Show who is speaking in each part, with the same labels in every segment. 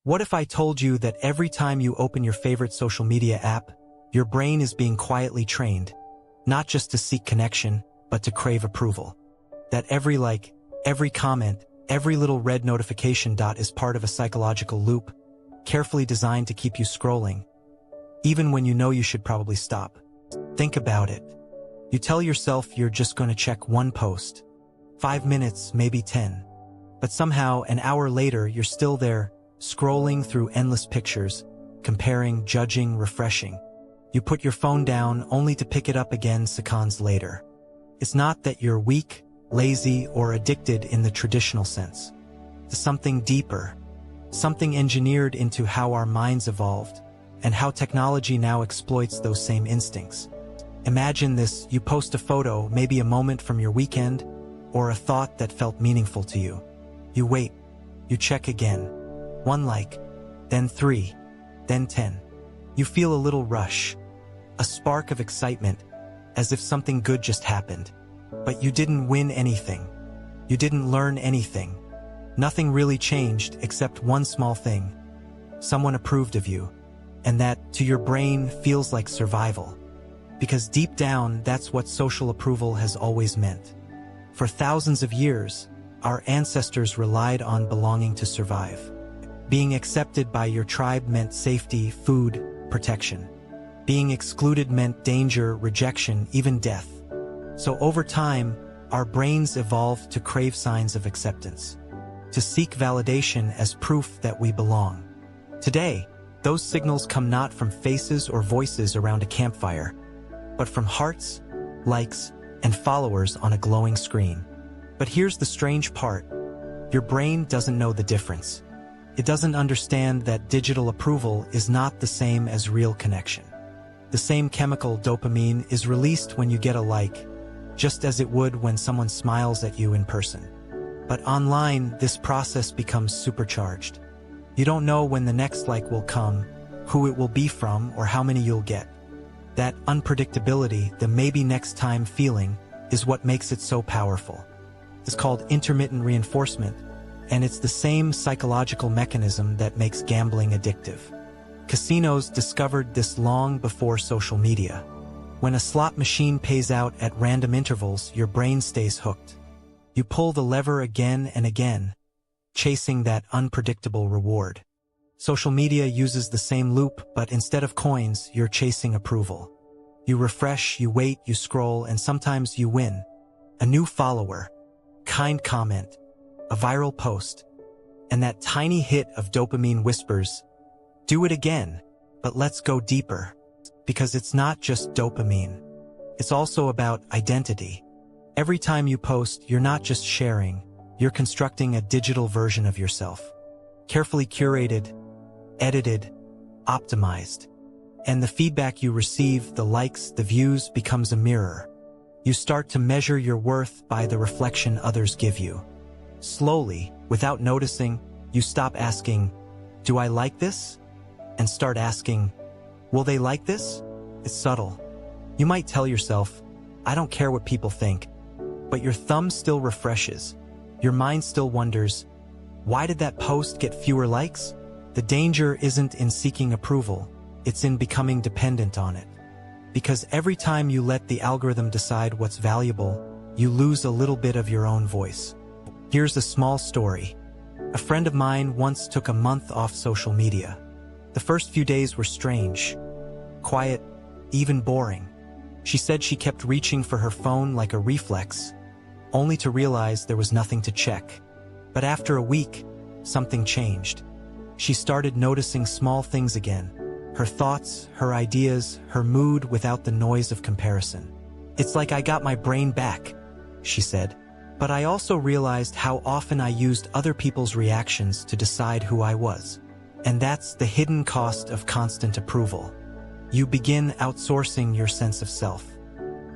Speaker 1: What if I told you that every time you open your favorite social media app, your brain is being quietly trained, not just to seek connection, but to crave approval? That every like, every comment, every little red notification dot is part of a psychological loop, carefully designed to keep you scrolling, even when you know you should probably stop. Think about it. You tell yourself you're just going to check one post, 5 minutes, maybe 10. But somehow, an hour later, you're still there, scrolling through endless pictures, comparing, judging, refreshing. You put your phone down only to pick it up again seconds later. It's not that you're weak, lazy, or addicted in the traditional sense. It's something deeper, something engineered into how our minds evolved, and how technology now exploits those same instincts. Imagine this: you post a photo, maybe a moment from your weekend, or a thought that felt meaningful to you. You wait, you check again. 1 like, then 3, then 10. You feel a little rush, a spark of excitement, as if something good just happened. But you didn't win anything. You didn't learn anything. Nothing really changed except one small thing. Someone approved of you. And that, to your brain, feels like survival. Because deep down, that's what social approval has always meant. For thousands of years, our ancestors relied on belonging to survive. Being accepted by your tribe meant safety, food, protection. Being excluded meant danger, rejection, even death. So over time, our brains evolved to crave signs of acceptance, to seek validation as proof that we belong. Today, those signals come not from faces or voices around a campfire, but from hearts, likes, and followers on a glowing screen. But here's the strange part. Your brain doesn't know the difference. It doesn't understand that digital approval is not the same as real connection. The same chemical, dopamine, is released when you get a like, just as it would when someone smiles at you in person. But online, this process becomes supercharged. You don't know when the next like will come, who it will be from, or how many you'll get. That unpredictability, the maybe next time feeling, is what makes it so powerful. It's called intermittent reinforcement, and it's the same psychological mechanism that makes gambling addictive. Casinos discovered this long before social media. When a slot machine pays out at random intervals, your brain stays hooked. You pull the lever again and again, chasing that unpredictable reward. Social media uses the same loop, but instead of coins, you're chasing approval. You refresh, you wait, you scroll, and sometimes you win. A new follower, kind comment, a viral post, and that tiny hit of dopamine whispers, "Do it again, but let's go deeper." Because it's not just dopamine. It's also about identity. Every time you post, you're not just sharing, you're constructing a digital version of yourself. Carefully curated, edited, optimized. And the feedback you receive, the likes, the views, becomes a mirror. You start to measure your worth by the reflection others give you. Slowly, without noticing, you stop asking, "Do I like this?" and start asking, "Will they like this?" It's subtle. You might tell yourself, "I don't care what people think," but your thumb still refreshes. Your mind still wonders, why did that post get fewer likes? The danger isn't in seeking approval, it's in becoming dependent on it. Because every time you let the algorithm decide what's valuable, you lose a little bit of your own voice. Here's a small story. A friend of mine once took a month off social media. The first few days were strange, quiet, even boring. She said she kept reaching for her phone like a reflex, only to realize there was nothing to check. But after a week, something changed. She started noticing small things again. Her thoughts, her ideas, her mood without the noise of comparison. "It's like I got my brain back," she said. "But I also realized how often I used other people's reactions to decide who I was." And that's the hidden cost of constant approval. You begin outsourcing your sense of self.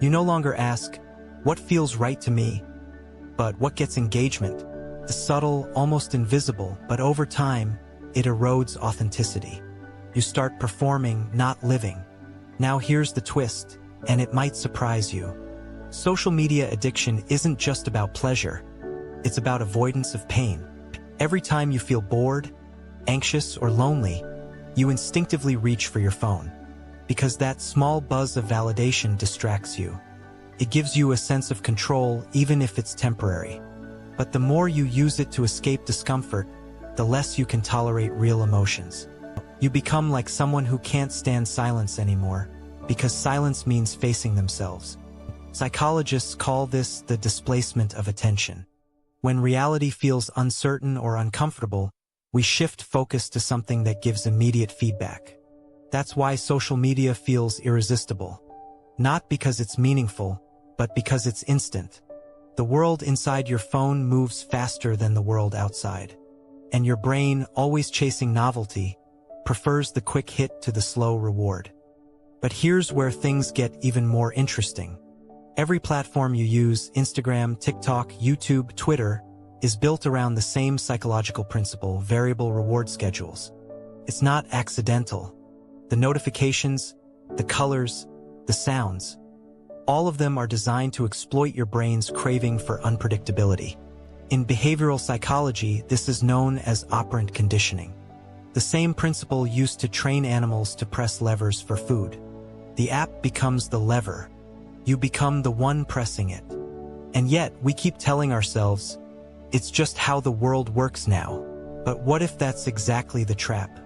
Speaker 1: You no longer ask, "What feels right to me?" but "What gets engagement?" The subtle, almost invisible, but over time, it erodes authenticity. You start performing, not living. Now here's the twist, and it might surprise you. Social media addiction isn't just about pleasure. It's about avoidance of pain. Every time you feel bored, anxious, or lonely, you instinctively reach for your phone. Because that small buzz of validation distracts you. It gives you a sense of control, even if it's temporary. But the more you use it to escape discomfort, the less you can tolerate real emotions. You become like someone who can't stand silence anymore, because silence means facing themselves. Psychologists call this the displacement of attention. When reality feels uncertain or uncomfortable, we shift focus to something that gives immediate feedback. That's why social media feels irresistible. Not because it's meaningful, but because it's instant. The world inside your phone moves faster than the world outside. And your brain, always chasing novelty, prefers the quick hit to the slow reward. But here's where things get even more interesting. Every platform you use, Instagram, TikTok, YouTube, Twitter, is built around the same psychological principle: variable reward schedules. It's not accidental. The notifications, the colors, the sounds, all of them are designed to exploit your brain's craving for unpredictability. In behavioral psychology, this is known as operant conditioning. The same principle used to train animals to press levers for food. The app becomes the lever. You become the one pressing it. And yet, we keep telling ourselves, it's just how the world works now. But what if that's exactly the trap?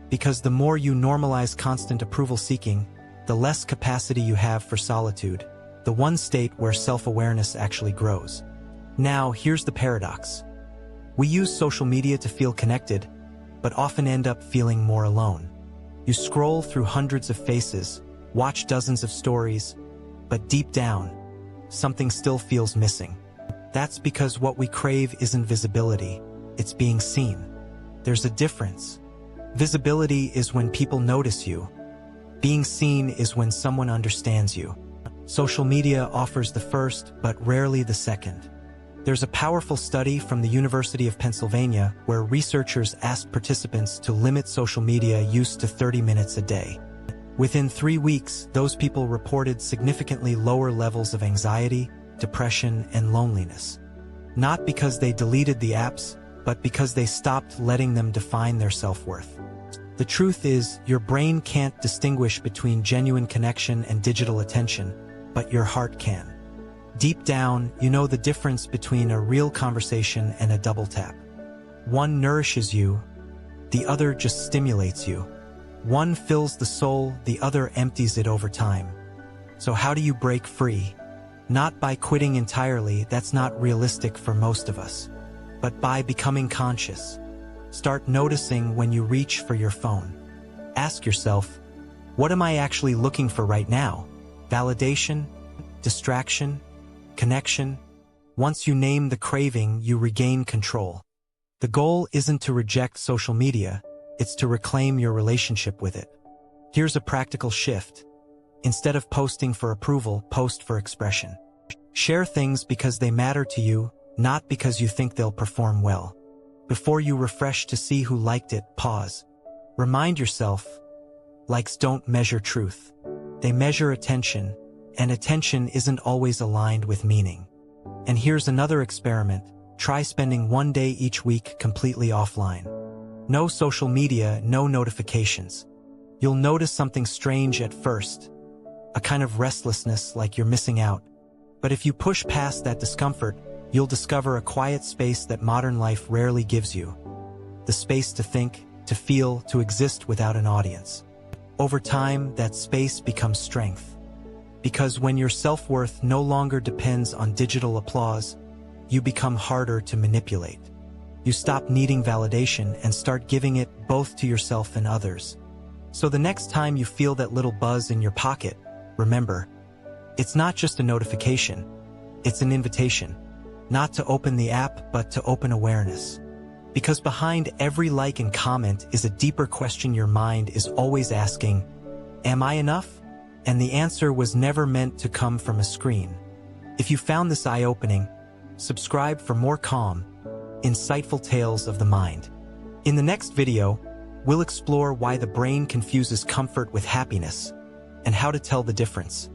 Speaker 1: Because the more you normalize constant approval seeking, the less capacity you have for solitude, the one state where self-awareness actually grows. Now, here's the paradox. We use social media to feel connected, but often end up feeling more alone. You scroll through hundreds of faces, watch dozens of stories, but deep down, something still feels missing. That's because what we crave isn't visibility, it's being seen. There's a difference. Visibility is when people notice you. Being seen is when someone understands you. Social media offers the first, but rarely the second. There's a powerful study from the University of Pennsylvania where researchers asked participants to limit social media use to 30 minutes a day. Within 3 weeks, those people reported significantly lower levels of anxiety, depression, and loneliness. Not because they deleted the apps, but because they stopped letting them define their self-worth. The truth is, your brain can't distinguish between genuine connection and digital attention, but your heart can. Deep down, you know the difference between a real conversation and a double tap. One nourishes you, the other just stimulates you. One fills the soul, the other empties it over time. So how do you break free? Not by quitting entirely, that's not realistic for most of us, but by becoming conscious. Start noticing when you reach for your phone. Ask yourself, what am I actually looking for right now? Validation? Distraction? Connection? Once you name the craving, you regain control. The goal isn't to reject social media, it's to reclaim your relationship with it. Here's a practical shift. Instead of posting for approval, post for expression. Share things because they matter to you, not because you think they'll perform well. Before you refresh to see who liked it, pause. Remind yourself, likes don't measure truth. They measure attention, and attention isn't always aligned with meaning. And here's another experiment. Try spending 1 day each week completely offline. No social media, no notifications. You'll notice something strange at first, a kind of restlessness like you're missing out. But if you push past that discomfort, you'll discover a quiet space that modern life rarely gives you. The space to think, to feel, to exist without an audience. Over time, that space becomes strength. Because when your self-worth no longer depends on digital applause, you become harder to manipulate. You stop needing validation and start giving it both to yourself and others. So the next time you feel that little buzz in your pocket, remember, it's not just a notification, it's an invitation. Not to open the app, but to open awareness. Because behind every like and comment is a deeper question your mind is always asking, am I enough? And the answer was never meant to come from a screen. If you found this eye-opening, subscribe for more calm, insightful tales of the mind. In the next video, we'll explore why the brain confuses comfort with happiness and how to tell the difference.